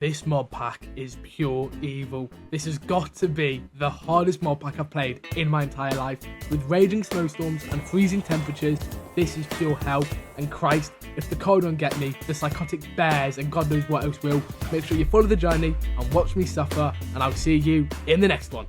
This mod pack is pure evil. This has got to be the hardest mod pack I've played in my entire life. With raging snowstorms and freezing temperatures, this is pure hell. And Christ, if the cold won't get me, the psychotic bears and God knows what else will. Make sure you follow the journey and watch me suffer, and I'll see you in the next one.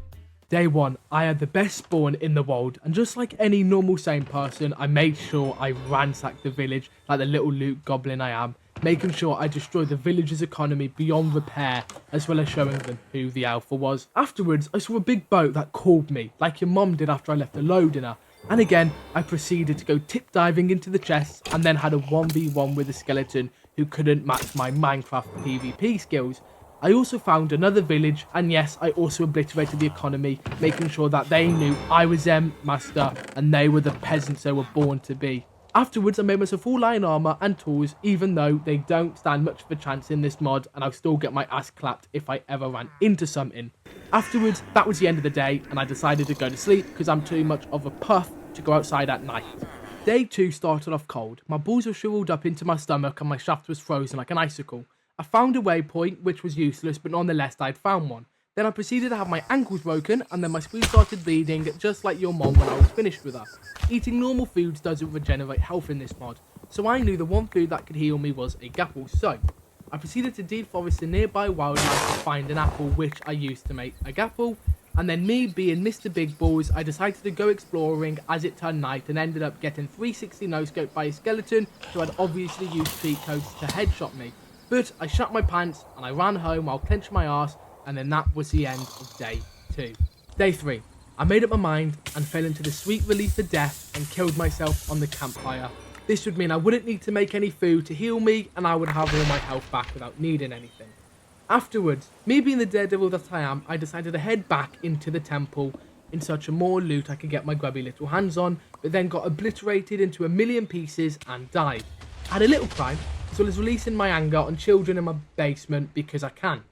Day 1, I had the best spawn in the world, and just like any normal sane person, I made sure I ransacked the village like the little loot goblin I am, making sure I destroyed the village's economy beyond repair, as well as showing them who the alpha was. Afterwards, I saw a big boat that called me, like your mom did after I left a load in her. And again, I proceeded to go tip diving into the chests, and then had a 1v1 with a skeleton who couldn't match my Minecraft PvP skills. I also found another village, and yes, I also obliterated the economy, making sure that they knew I was their master and they were the peasants they were born to be. Afterwards, I made myself full iron armor and tools, even though they don't stand much of a chance in this mod, and I'll still get my ass clapped if I ever ran into something. Afterwards, that was the end of the day, and I decided to go to sleep because I'm too much of a puff to go outside at night. Day 2 started off cold. My balls were shriveled up into my stomach and my shaft was frozen like an icicle. I found a waypoint, which was useless, but nonetheless I'd found one. Then I proceeded to have my ankles broken, and then my screen started bleeding, just like your mom when I was finished with her. Eating normal foods doesn't regenerate health in this mod, so I knew the one food that could heal me was a gapple, so I proceeded to deforest the nearby wildlife to find an apple, which I used to make a gapple, and then me being Mr. Big Balls, I decided to go exploring as it turned night and ended up getting 360 no-scope by a skeleton who had obviously used cheat codes to headshot me. But I shut my pants and I ran home while clenching my arse, and then that was the end of day 2. Day 3. I made up my mind and fell into the sweet relief of death and killed myself on the campfire. This would mean I wouldn't need to make any food to heal me, and I would have all my health back without needing anything. Afterwards, me being the daredevil that I am, I decided to head back into the temple in search of more loot I could get my grubby little hands on, but then got obliterated into a million pieces and died. I had a little cry, as well as releasing my anger on children in my basement because I can,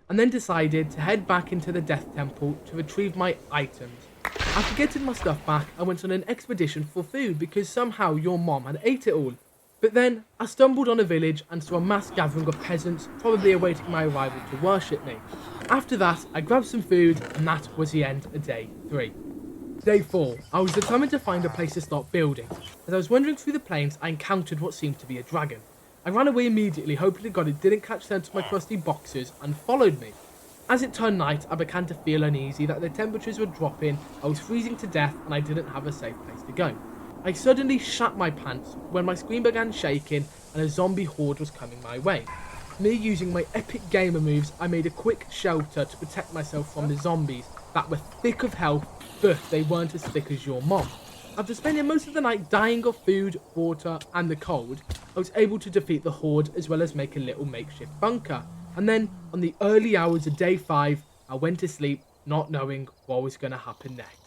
and then decided to head back into the Death Temple to retrieve my items. After getting my stuff back, I went on an expedition for food because somehow your mom had ate it all. But then, I stumbled on a village and saw a mass gathering of peasants probably awaiting my arrival to worship me. After that, I grabbed some food, and that was the end of day 3. Day 4, I was determined to find a place to start building. As I was wandering through the plains, I encountered what seemed to be a dragon. I ran away immediately, hoping to God it didn't catch scent of my crusty boxers and followed me. As it turned night, I began to feel uneasy that the temperatures were dropping, I was freezing to death, and I didn't have a safe place to go. I suddenly shat my pants when my screen began shaking and a zombie horde was coming my way. Me using my epic gamer moves, I made a quick shelter to protect myself from the zombies that were thick of health, but they weren't as thick as your mom. After spending most of the night dying of food, water and the cold, I was able to defeat the horde as well as make a little makeshift bunker. And then, on the early hours of day 5, I went to sleep not knowing what was going to happen next.